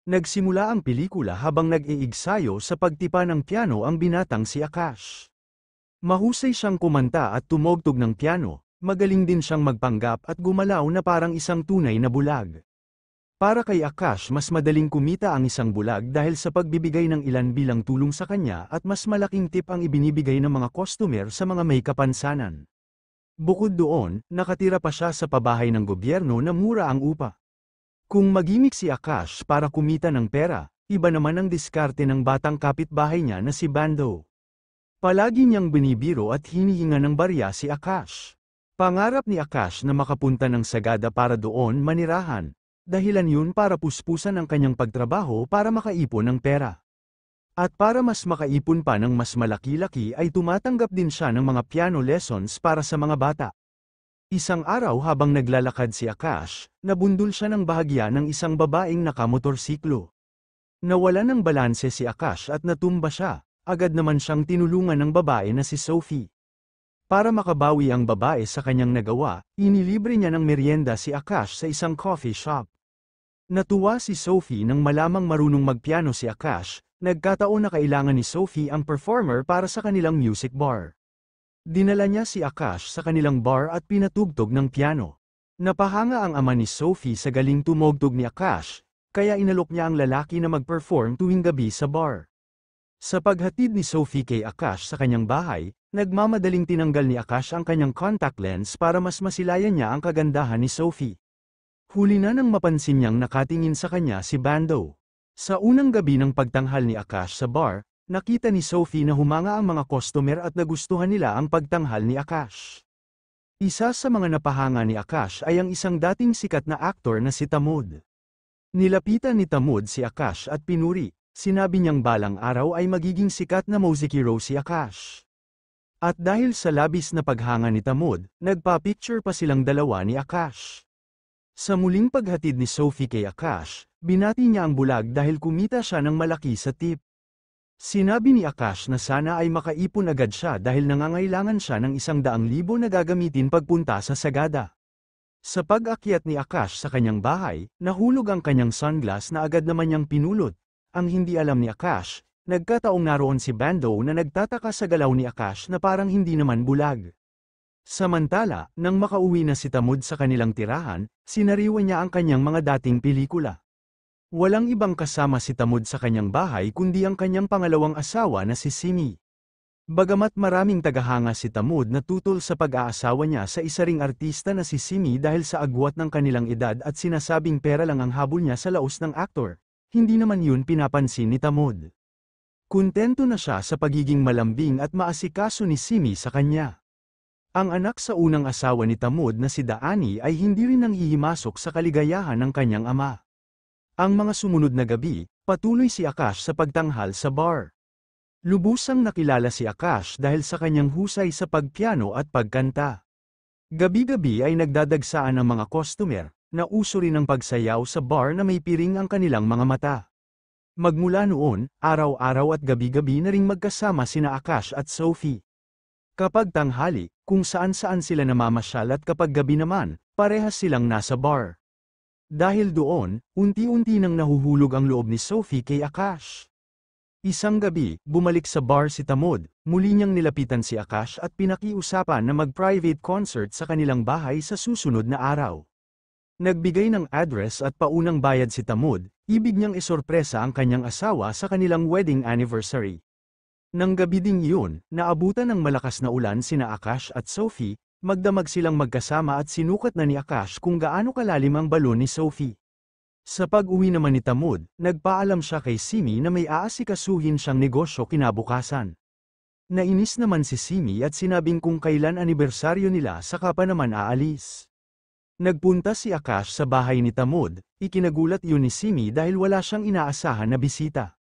Nagsimula ang pelikula habang nag-iigsayo sa pagtipa ng piano ang binatang si Akash. Mahusay siyang kumanta at tumugtog ng piano, magaling din siyang magpanggap at gumalaw na parang isang tunay na bulag. Para kay Akash mas madaling kumita ang isang bulag dahil sa pagbibigay ng ilan bilang tulong sa kanya at mas malaking tip ang ibinibigay ng mga customer sa mga may kapansanan. Bukod doon, nakatira pa siya sa pabahay ng gobyerno na mura ang upa. Kung magimik si Akash para kumita ng pera, iba naman ang diskarte ng batang kapitbahay niya na si Bando. Palagi niyang binibiro at hinihinga ng barya si Akash. Pangarap ni Akash na makapunta ng Sagada para doon manirahan, dahilan yun para puspusan ang kanyang pagtrabaho para makaipon ng pera. At para mas makaipon pa ng mas malaki-laki ay tumatanggap din siya ng mga piano lessons para sa mga bata. Isang araw habang naglalakad si Akash, nabundol siya ng bahagya ng isang babaeng nakamotorsiklo. Nawala ng balanse si Akash at natumba siya, agad naman siyang tinulungan ng babae na si Sophie. Para makabawi ang babae sa kanyang nagawa, inilibre niya ng merienda si Akash sa isang coffee shop. Natuwa si Sophie nang malamang marunong magpiano si Akash, nagkataon na kailangan ni Sophie ang performer para sa kanilang music bar. Dinala niya si Akash sa kanilang bar at pinatugtog ng piano. Napahanga ang ama ni Sophie sa galing tumugtog ni Akash, kaya inalok niya ang lalaki na mag-perform tuwing gabi sa bar. Sa paghatid ni Sophie kay Akash sa kanyang bahay, nagmamadaling tinanggal ni Akash ang kanyang contact lens para mas masilayan niya ang kagandahan ni Sophie. Huli na nang mapansin niyang nakatingin sa kanya si Bando. Sa unang gabi ng pagtanghal ni Akash sa bar, nakita ni Sophie na humanga ang mga customer at nagustuhan nila ang pagtanghal ni Akash. Isa sa mga napahanga ni Akash ay ang isang dating sikat na aktor na si Tamud. Nilapitan ni Tamud si Akash at pinuri, sinabi niyang balang araw ay magiging sikat na music hero si Akash. At dahil sa labis na paghanga ni Tamud, nagpa-picture pa silang dalawa ni Akash. Sa muling paghatid ni Sophie kay Akash, binati niya ang bulag dahil kumita siya ng malaki sa tip. Sinabi ni Akash na sana ay makaipon agad siya dahil nangangailangan siya ng 100,000 na gagamitin pagpunta sa Sagada. Sa pag-akyat ni Akash sa kanyang bahay, nahulog ang kanyang sunglass na agad naman niyang pinulot. Ang hindi alam ni Akash, nagkataong naroon si Bando na nagtataka sa galaw ni Akash na parang hindi naman bulag. Samantala, nang makauwi na si Tamud sa kanilang tirahan, sinariwa niya ang kanyang mga dating pelikula. Walang ibang kasama si Tamud sa kanyang bahay kundi ang kanyang pangalawang asawa na si Simi. Bagamat maraming tagahanga si Tamud na tutol sa pag-aasawa niya sa isa ring artista na si Simi dahil sa agwat ng kanilang edad at sinasabing pera lang ang habol niya sa laos ng aktor, hindi naman yun pinapansin ni Tamud. Kuntento na siya sa pagiging malambing at maasikaso ni Simi sa kanya. Ang anak sa unang asawa ni Tamud na si Daani ay hindi rin nanghihimasok sa kaligayahan ng kanyang ama. Ang mga sumunod na gabi, patuloy si Akash sa pagtanghal sa bar. Lubusang nakilala si Akash dahil sa kanyang husay sa pagpiano at pagkanta. Gabi-gabi ay nagdadagsaan ang mga customer, na uso rin ang pagsayaw sa bar na may piring ang kanilang mga mata. Magmula noon, araw-araw at gabi-gabi na ring magkasama sina Akash at Sophie. Kapag tanghali, kung saan-saan sila namamasyal at kapag gabi naman, parehas silang nasa bar. Dahil doon, unti-unti nang nahuhulog ang loob ni Sophie kay Akash. Isang gabi, bumalik sa bar si Tamud, muli niyang nilapitan si Akash at pinakiusapan na mag-private concert sa kanilang bahay sa susunod na araw. Nagbigay ng address at paunang bayad si Tamud, ibig niyang isorpresa ang kanyang asawa sa kanilang wedding anniversary. Nang gabi ding iyon, naabutan ng malakas na ulan sina Akash at Sophie, magdamag silang magkasama at sinukat na ni Akash kung gaano kalalim ang balon ni Sophie. Sa pag-uwi naman ni Tamud, nagpaalam siya kay Simi na may aasikasuhin siyang negosyo kinabukasan. Nainis naman si Simi at sinabing kung kailan anibersaryo nila saka pa naman aalis. Nagpunta si Akash sa bahay ni Tamud, ikinagulat yun ni Simi dahil wala siyang inaasahan na bisita.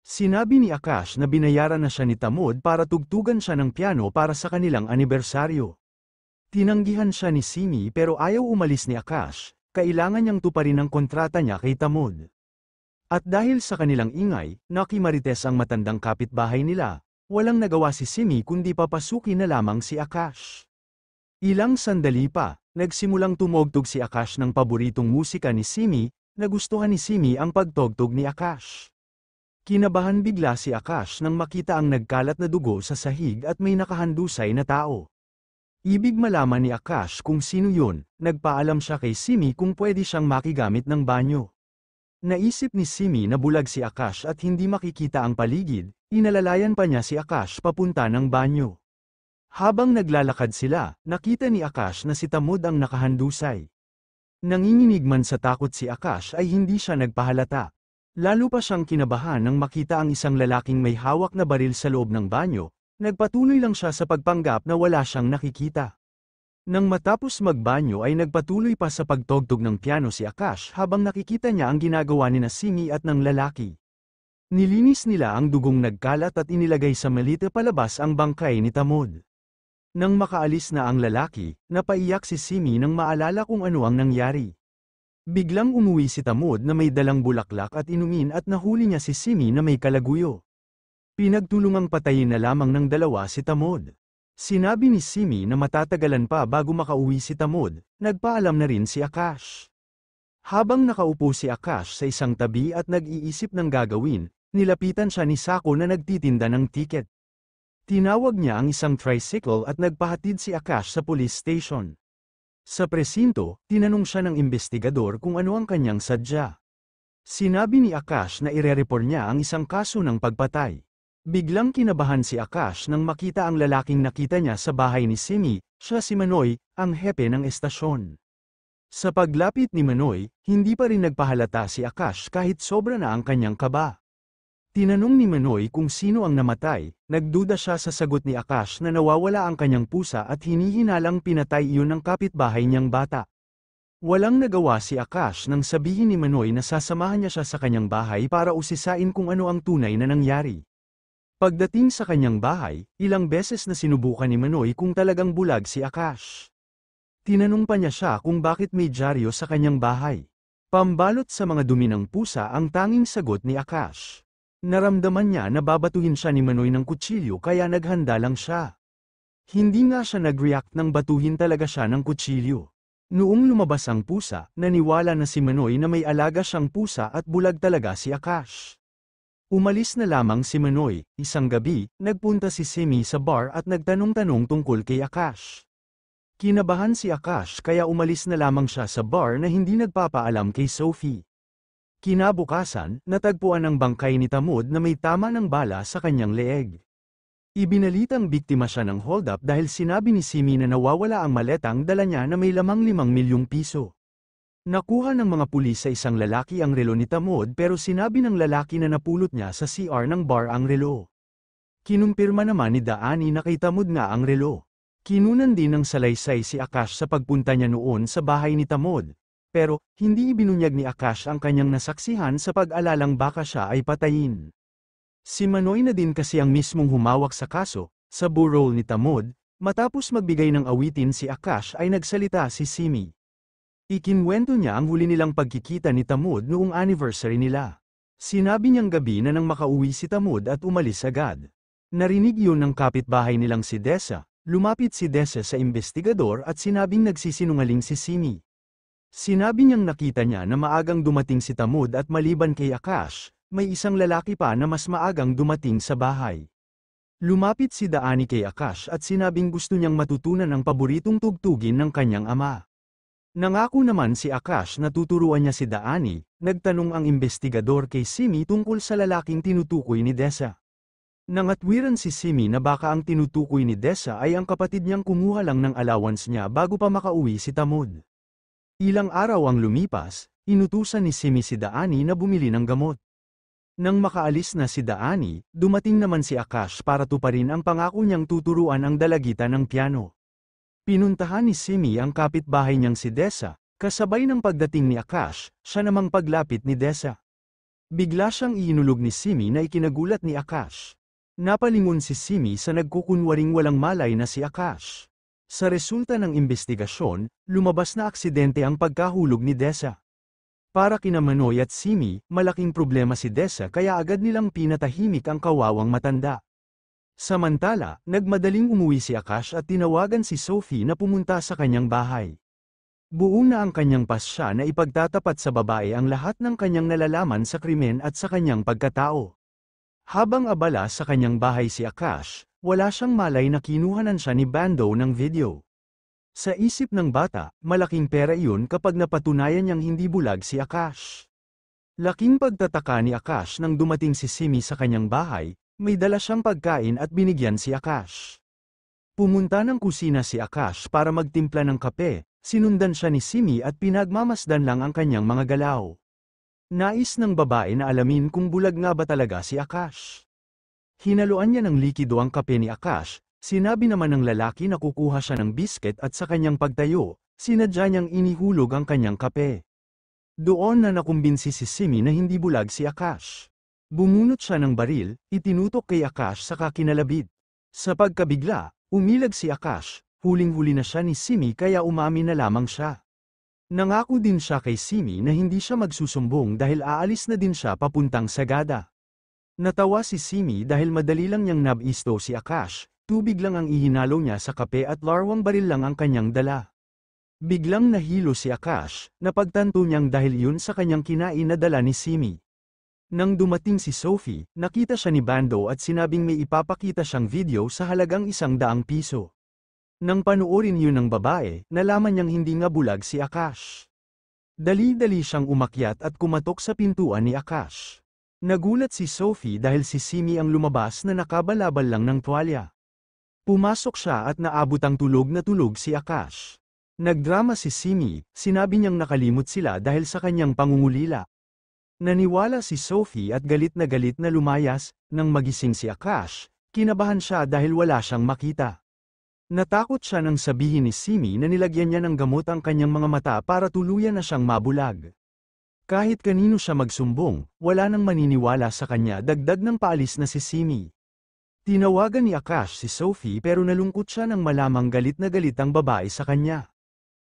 Sinabi ni Akash na binayaran na siya ni Tamud para tugtugan siya ng piano para sa kanilang anibersaryo. Tinanggihan siya ni Simi pero ayaw umalis ni Akash, kailangan niyang tuparin ang kontrata niya kay Tamud. At dahil sa kanilang ingay, nakimarites ang matandang kapitbahay nila, walang nagawa si Simi kundi papasukin na lamang si Akash. Ilang sandali pa, nagsimulang tumugtog si Akash ng paboritong musika ni Simi, nagustuhan ni Simi ang pagtugtog ni Akash. Kinabahan bigla si Akash nang makita ang nagkalat na dugo sa sahig at may nakahandusay na tao. Ibig malaman ni Akash kung sino yun, nagpaalam siya kay Simi kung pwede siyang makigamit ng banyo. Naisip ni Simi na bulag si Akash at hindi makikita ang paligid, inalalayan pa niya si Akash papunta ng banyo. Habang naglalakad sila, nakita ni Akash na si Tamod ang nakahandusay. Nanginginig man sa takot si Akash ay hindi siya nagpahalata. Lalo pa siyang kinabahan nang makita ang isang lalaking may hawak na baril sa loob ng banyo, nagpatuloy lang siya sa pagpanggap na wala siyang nakikita. Nang matapos magbanyo ay nagpatuloy pa sa pagtugtog ng piano si Akash habang nakikita niya ang ginagawa ni Simi at ng lalaki. Nilinis nila ang dugong nagkalat at inilagay sa malita palabas ang bangkay ni Tamod. Nang makaalis na ang lalaki, napaiyak si Simi nang maalala kung ano ang nangyari. Biglang umuwi si Tamod na may dalang bulaklak at inumin at nahuli niya si Simi na may kalaguyo. Pinagtulungang patayin na lamang ng dalawa si Tamod. Sinabi ni Simi na matatagalan pa bago makauwi si Tamod, nagpaalam na rin si Akash. Habang nakaupo si Akash sa isang tabi at nag-iisip ng gagawin, nilapitan siya ni Sako na nagtitinda ng tiket. Tinawag niya ang isang tricycle at nagpahatid si Akash sa police station. Sa presinto, tinanong siya ng investigador kung ano ang kanyang sadya. Sinabi ni Akash na irereport niya ang isang kaso ng pagpatay. Biglang kinabahan si Akash nang makita ang lalaking nakita niya sa bahay ni Simi, siya si Manoy, ang hepe ng estasyon. Sa paglapit ni Manoy, hindi pa rin nagpahalata si Akash kahit sobra na ang kanyang kaba. Tinanong ni Manoy kung sino ang namatay, nagduda siya sa sagot ni Akash na nawawala ang kanyang pusa at hinihinalang pinatay iyon ng kapitbahay niyang bata. Walang nagawa si Akash nang sabihin ni Manoy na sasamahan niya siya sa kanyang bahay para usisain kung ano ang tunay na nangyari. Pagdating sa kanyang bahay, ilang beses na sinubukan ni Manoy kung talagang bulag si Akash. Tinanong pa niya siya kung bakit may dyaryo sa kanyang bahay. Pambalot sa mga dumi ng pusa ang tanging sagot ni Akash. Naramdaman niya na babatuhin siya ni Manoy ng kutsilyo kaya naghanda lang siya. Hindi nga siya nag-react nang batuhin talaga siya ng kutsilyo. Noong lumabas ang pusa, naniwala na si Manoy na may alaga siyang pusa at bulag talaga si Akash. Umalis na lamang si Manoy. Isang gabi, nagpunta si Simi sa bar at nagtanong-tanong tungkol kay Akash. Kinabahan si Akash kaya umalis na lamang siya sa bar na hindi nagpapaalam kay Sophie. Kinabukasan, natagpuan ang bangkay ni Tamod na may tama ng bala sa kanyang leeg. Ibinalitang biktima siya ng hold-up dahil sinabi ni Simi na nawawala ang maletang dala niya na may lamang 5 milyong piso. Nakuha ng mga pulis sa isang lalaki ang relo ni Tamod pero sinabi ng lalaki na napulot niya sa CR ng bar ang relo. Kinumpirma naman ni Daani na kay Tamod nga ang relo. Kinunan din ng salaysay si Akash sa pagpunta niya noon sa bahay ni Tamod. Pero, hindi ibinunyag ni Akash ang kanyang nasaksihan sa pag-alalang baka siya ay patayin. Si Manoy na din kasi ang mismong humawak sa kaso, sa burol ni Tamod, matapos magbigay ng awitin si Akash ay nagsalita si Simi. Ikinwento niya ang huli nilang pagkikita ni Tamod noong anniversary nila. Sinabi niyang gabi na nang makauwi si Tamod at umalis agad. Narinig yun ng kapitbahay nilang si Dessa, lumapit si Dessa sa investigador at sinabing nagsisinungaling si Simi. Sinabi niyang nakita niya na maagang dumating si Tamod at maliban kay Akash, may isang lalaki pa na mas maagang dumating sa bahay. Lumapit si Daani kay Akash at sinabing gusto niyang matutunan ang paboritong tugtugin ng kanyang ama. Nangako naman si Akash na tuturuan niya si Daani, nagtanong ang investigador kay Simi tungkol sa lalaking tinutukoy ni Dessa. Nangatwiran si Simi na baka ang tinutukoy ni Dessa ay ang kapatid niyang kumuha lang ng allowance niya bago pa makauwi si Tamod. Ilang araw ang lumipas, inutusan ni Simi si Daani na bumili ng gamot. Nang makaalis na si Daani, dumating naman si Akash para tuparin ang pangako niyang tuturuan ang dalagitan ng piano. Pinuntahan ni Simi ang kapitbahay niyang si Dessa, kasabay ng pagdating ni Akash, siya namang paglapit ni Dessa. Bigla siyang iinulog ni Simi na ikinagulat ni Akash. Napalingon si Simi sa nagkukunwaring walang malay na si Akash. Sa resulta ng investigasyon, lumabas na aksidente ang pagkahulog ni Dessa. Para kina Manoy at Simi, malaking problema si Dessa kaya agad nilang pinatahimik ang kawawang matanda. Samantala, nagmadaling umuwi si Akash at tinawagan si Sophie na pumunta sa kanyang bahay. Buo na ang kanyang pasya na ipagtatapat sa babae ang lahat ng kanyang nalalaman sa krimen at sa kanyang pagkatao. Habang abala sa kanyang bahay si Akash, wala siyang malay na kinuhanan siya ni Bando ng video. Sa isip ng bata, malaking pera iyon kapag napatunayan niyang hindi bulag si Akash. Laking pagtataka ni Akash nang dumating si Simi sa kanyang bahay, may dala siyang pagkain at binigyan si Akash. Pumunta ng kusina si Akash para magtimpla ng kape, sinundan siya ni Simi at pinagmamasdan lang ang kanyang mga galaw. Nais ng babae na alamin kung bulag nga ba talaga si Akash. Hinaluan niya ng likido ang kape ni Akash, sinabi naman ng lalaki na kukuha siya ng bisket at sa kanyang pagtayo, sinadya niyang inihulog ang kanyang kape. Doon na nakumbinsi si Simi na hindi bulag si Akash. Bumunot siya ng baril, itinutok kay Akash saka kinalabit. Sa pagkabigla, umilag si Akash, huling-huli na siya ni Simi kaya umamin na lamang siya. Nangako din siya kay Simi na hindi siya magsusumbong dahil aalis na din siya papuntang Sagada. Natawa si Simi dahil madali lang niyang nabisto si Akash, tubig lang ang ihinalo niya sa kape at larwang baril lang ang kanyang dala. Biglang nahilo si Akash, napagtanto niyang dahil yun sa kanyang kinain na dala ni Simi. Nang dumating si Sophie, nakita siya ni Bando at sinabing may ipapakita siyang video sa halagang 100 piso. Nang panuorin yun ng babae, nalaman niyang hindi nga bulag si Akash. Dali-dali siyang umakyat at kumatok sa pintuan ni Akash. Nagulat si Sophie dahil si Simi ang lumabas na nakabalabal lang ng tuwalya. Pumasok siya at naabot ang tulog na tulog si Akash. Nagdrama si Simi, sinabi niyang nakalimot sila dahil sa kanyang pangungulila. Naniwala si Sophie at galit na lumayas, nang magising si Akash, kinabahan siya dahil wala siyang makita. Natakot siya nang sabihin ni Simi na nilagyan niya ng gamot ang kanyang mga mata para tuluyan na siyang mabulag. Kahit kanino siya magsumbong, wala nang maniniwala sa kanya dagdag ng paalis na si Simi. Tinawagan ni Akash si Sophie pero nalungkot siya nang malamang galit na galit ang babae sa kanya.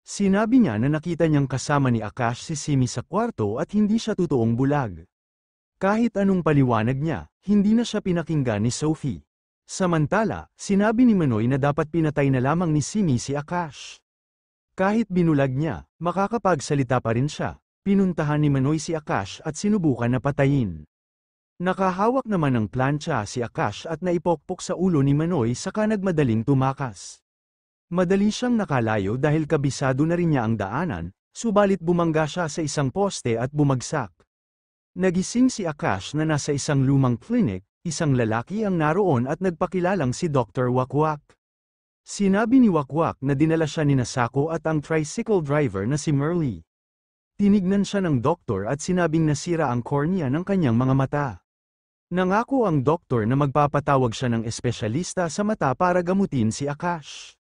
Sinabi niya na nakita niyang kasama ni Akash si Simi sa kwarto at hindi siya totoong bulag. Kahit anong paliwanag niya, hindi na siya pinakinggan ni Sophie. Samantala, sinabi ni Manoy na dapat pinatay na lamang ni Simi si Akash. Kahit binulag niya, makakapagsalita pa rin siya. Pinuntahan ni Manoy si Akash at sinubukan na patayin. Nakahawak naman ng plancha si Akash at naipokpok sa ulo ni Manoy saka nagmadaling tumakas. Madali siyang nakalayo dahil kabisado na rin niya ang daanan, subalit bumangga siya sa isang poste at bumagsak. Nagising si Akash na nasa isang lumang klinik. Isang lalaki ang naroon at nagpakilalang si Dr. Wakwak. Sinabi ni Wakwak na dinala siya ni Nasako at ang tricycle driver na si Merly. Tinignan siya ng doktor at sinabing nasira ang cornea ng kanyang mga mata. Nangako ang doktor na magpapatawag siya ng espesyalista sa mata para gamutin si Akash.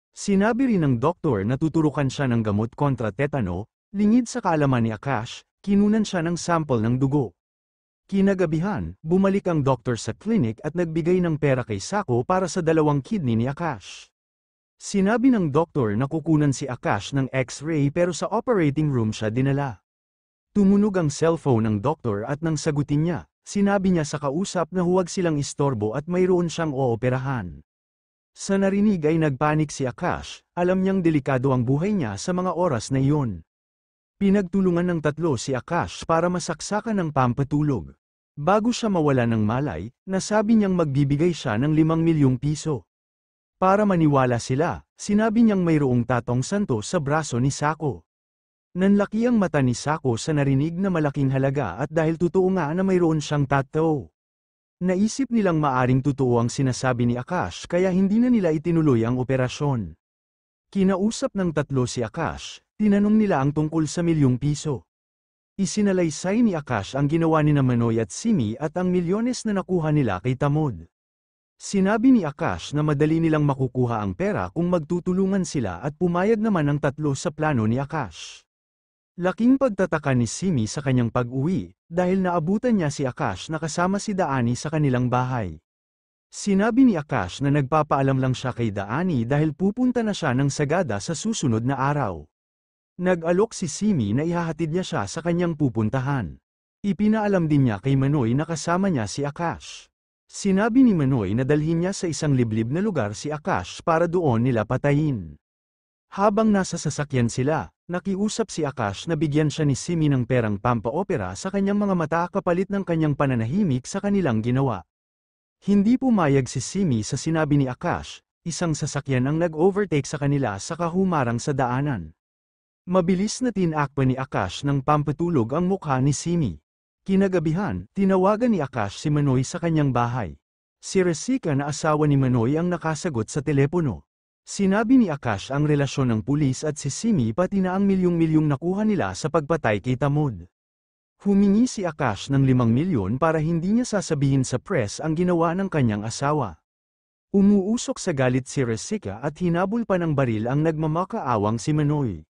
Sinabi rin ng doktor na tuturukan siya ng gamot kontra tetano, lingid sa kaalaman ni Akash, kinunan siya ng sample ng dugo. Kinagabihan, bumalik ang doktor sa klinik at nagbigay ng pera kay Sako para sa 2 kidney ni Akash. Sinabi ng doktor na kukunan si Akash ng X-ray pero sa operating room siya dinala. Tumunog ang cellphone ng doktor at nang sagutin niya, sinabi niya sa kausap na huwag silang istorbo at mayroon siyang ooperahan. Sa narinig ay nagpanik si Akash, alam niyang delikado ang buhay niya sa mga oras na iyon. Pinagtulungan ng 3 si Akash para masaksakan ng pampatulog. Bago siya mawala ng malay, nasabi niyang magbibigay siya ng 5 milyong piso. Para maniwala sila, sinabi niyang mayroong tatong santo sa braso ni Sako. Nanlaki ang mata ni Sako sa narinig na malaking halaga at dahil totoo nga na mayroon siyang tattoo. Naisip nilang maaring totoo ang sinasabi ni Akash kaya hindi na nila itinuloy ang operasyon. Kinausap ng 3 si Akash. Tinanong nila ang tungkol sa 1 milyong piso. Isinalaysay ni Akash ang ginawa ni Manoy at Simi at ang milyones na nakuha nila kay Tamod. Sinabi ni Akash na madali nilang makukuha ang pera kung magtutulungan sila at pumayag naman ang 3 sa plano ni Akash. Laking pagtataka ni Simi sa kanyang pag-uwi, dahil naabutan niya si Akash na kasama si Daani sa kanilang bahay. Sinabi ni Akash na nagpapaalam lang siya kay Daani dahil pupunta na siya ng Sagada sa susunod na araw. Nag-alok si Simi na ihahatid niya siya sa kanyang pupuntahan. Ipinaalam din niya kay Manoy na kasama niya si Akash. Sinabi ni Manoy na dalhin niya sa isang liblib na lugar si Akash para doon nila patayin. Habang nasa sasakyan sila, Nakiusap si Akash na bigyan siya ni Simi ng perang pampaopera sa kanyang mga mata kapalit ng kanyang pananahimik sa kanilang ginawa. Hindi pumayag si Simi sa sinabi ni Akash, isang sasakyan ang nag-overtake sa kanila sa kahumarang sa daanan. Mabilis na tinakpan ni Akash ng pampatulog ang mukha ni Simi. Kinagabihan, tinawagan ni Akash si Manoy sa kanyang bahay. Si Resika na asawa ni Manoy ang nakasagot sa telepono. Sinabi ni Akash ang relasyon ng pulis at si Simi pati na ang milyong-milyong nakuha nila sa pagpatay kay Tamod. Humingi si Akash ng 5 milyon para hindi niya sasabihin sa press ang ginawa ng kanyang asawa. Umuusok sa galit si Resika at hinabol pa ng baril ang nagmamakaawang si Manoy.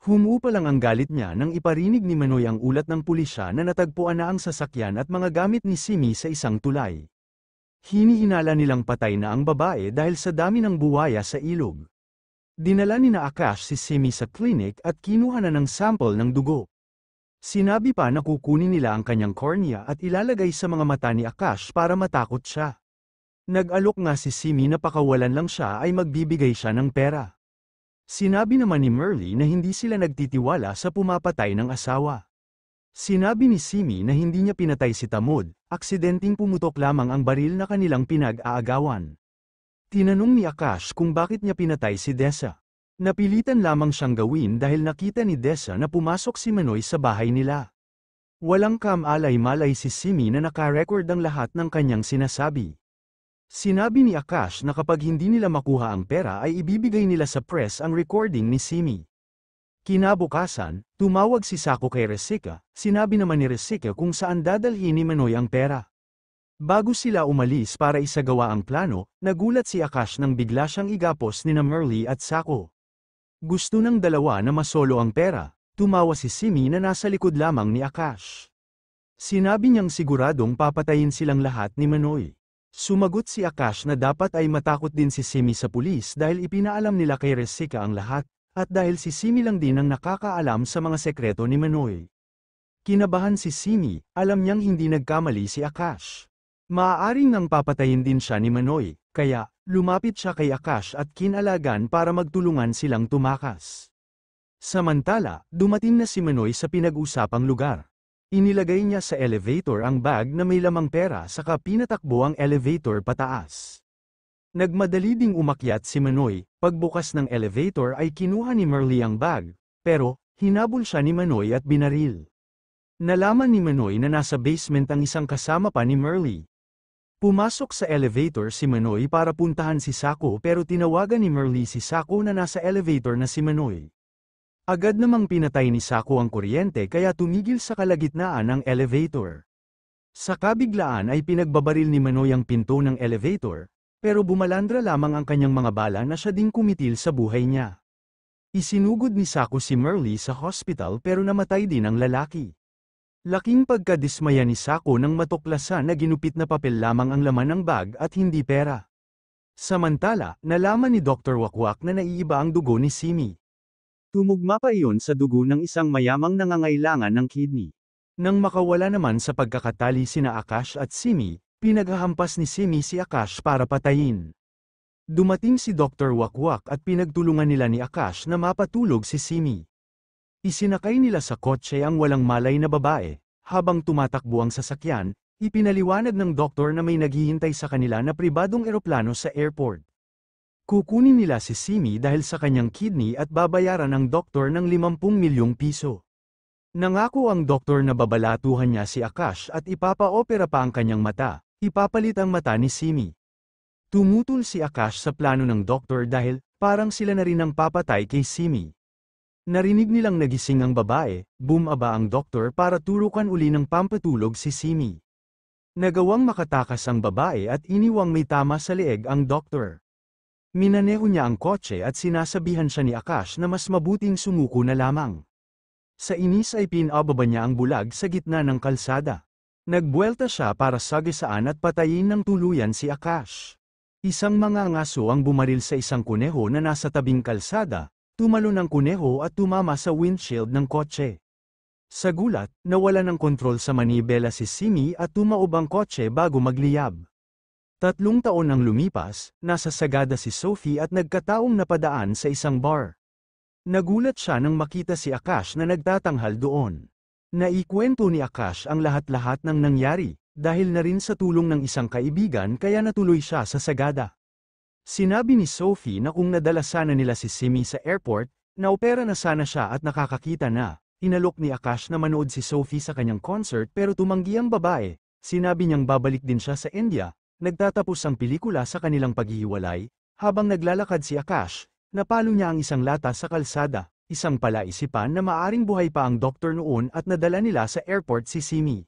Humupa lang ang galit niya nang iparinig ni Manoy ang ulat ng pulisya na natagpuan na ang sasakyan at mga gamit ni Simi sa isang tulay. Hinihinala nilang patay na ang babae dahil sa dami ng buwaya sa ilog. Dinala ni na Akash si Simi sa klinik at kinuha na ng sample ng dugo. Sinabi pa na kukunin nila ang kanyang cornea at ilalagay sa mga mata ni Akash para matakot siya. Nag-alok nga si Simi na pakawalan lang siya ay magbibigay siya ng pera. Sinabi naman ni Merly na hindi sila nagtitiwala sa pumapatay ng asawa. Sinabi ni Simi na hindi niya pinatay si Tamod, aksidenteng pumutok lamang ang baril na kanilang pinag-aagawan. Tinanong ni Akash kung bakit niya pinatay si Dessa. Napilitan lamang siyang gawin dahil nakita ni Dessa na pumasok si Manoy sa bahay nila. Walang kamalay-malay si Simi na nakarecord ang lahat ng kanyang sinasabi. Sinabi ni Akash na kapag hindi nila makuha ang pera ay ibibigay nila sa press ang recording ni Simi. Kinabukasan, tumawag si Sako kay Resika, sinabi naman ni Resika kung saan dadalhin ni Manoy ang pera. Bago sila umalis para isagawa ang plano, nagulat si Akash nang bigla siyang igapos nina Merly at Sako. Gusto ng dalawa na masolo ang pera, tumawa si Simi na nasa likod lamang ni Akash. Sinabi niyang siguradong papatayin silang lahat ni Manoy. Sumagot si Akash na dapat ay matakot din si Simi sa pulis dahil ipinaalam nila kay Resika ang lahat. At dahil si Simi lang din ang nakakaalam sa mga sekreto ni Manoy. Kinabahan si Simi, alam niyang hindi nagkamali si Akash. Maaaring nang papatayin din siya ni Manoy, kaya, lumapit siya kay Akash at kinalagan para magtulungan silang tumakas. Samantala, dumating na si Manoy sa pinag-usapang lugar. Inilagay niya sa elevator ang bag na may lamang pera saka pinatakbo ang elevator pataas. Nagmadali ding umakyat si Manoy, pagbukas ng elevator ay kinuha ni Merly ang bag, pero, hinabol siya ni Manoy at binaril. Nalaman ni Manoy na nasa basement ang isang kasama pa ni Merly. Pumasok sa elevator si Manoy para puntahan si Sako pero tinawagan ni Merly si Sako na nasa elevator na si Manoy. Agad namang pinatay ni Sako ang kuryente kaya tumigil sa kalagitnaan ng elevator. Sa kabiglaan ay pinagbabaril ni Manoy ang pinto ng elevator, pero bumalandra lamang ang kanyang mga bala na siya ding kumitil sa buhay niya. Isinugod ni Sako si Merly sa hospital pero namatay din ang lalaki. Laking pagkadismaya ni Sako nang matuklasan na ginupit na papel lamang ang laman ng bag at hindi pera. Samantala, nalaman ni Dr. Wakwak na naiiba ang dugo ni Simi. Tumugma pa iyon sa dugo ng isang mayamang nangangailangan ng kidney. Nang makawala naman sa pagkakatali sina Akash at Simi, pinaghahampas ni Simi si Akash para patayin. Dumating si Dr. Wakwak at pinagtulungan nila ni Akash na mapatulog si Simi. Isinakay nila sa kotse ang walang malay na babae, habang tumatakbo ang sasakyan, ipinaliwanag ng doktor na may naghihintay sa kanila na pribadong eroplano sa airport. Kukunin nila si Simi dahil sa kanyang kidney at babayaran ng doktor ng 50 milyong piso. Nangako ang doktor na babalatuhan niya si Akash at ipapa-opera pa ang kanyang mata. Ipapalit ang mata ni Simi. Tumutol si Akash sa plano ng doktor dahil, parang sila na rin ang papatay kay Simi. Narinig nilang nagising ang babae, bumaba ang doktor para turukan uli ng pampatulog si Simi. Nagawang makatakas ang babae at iniwang may tama sa leeg ang doktor. Minaneho niya ang kotse at sinasabihan siya ni Akash na mas mabuting sumuko na lamang. Sa inis ay pinababa niya ang bulag sa gitna ng kalsada. Nagbuelta siya para sagisaan at patayin ng tuluyan si Akash. Isang mangangaso ang bumaril sa isang kuneho na nasa tabing kalsada, tumalon ang kuneho at tumama sa windshield ng kotse. Sa gulat, nawala ng kontrol sa manibela si Simi at tumaob ang kotse bago magliyab. 3 taon ang lumipas, nasa Sagada si Sophie at nagkataong napadaan sa isang bar. Nagulat siya nang makita si Akash na nagtatanghal doon. Naikwento ni Akash ang lahat-lahat ng nangyari, dahil na rin sa tulong ng isang kaibigan kaya natuloy siya sa Sagada. Sinabi ni Sophie na kung nadala sana nila si Simi sa airport, naopera na sana siya at nakakakita na. Inalok ni Akash na manood si Sophie sa kanyang concert pero tumanggi ang babae. Sinabi niyang babalik din siya sa India. Nagtatapos ang pelikula sa kanilang paghihiwalay. Habang naglalakad si Akash, napalo niya ang isang lata sa kalsada. Isang palaisipan na maaring buhay pa ang doktor noon at nadala nila sa airport si Simi.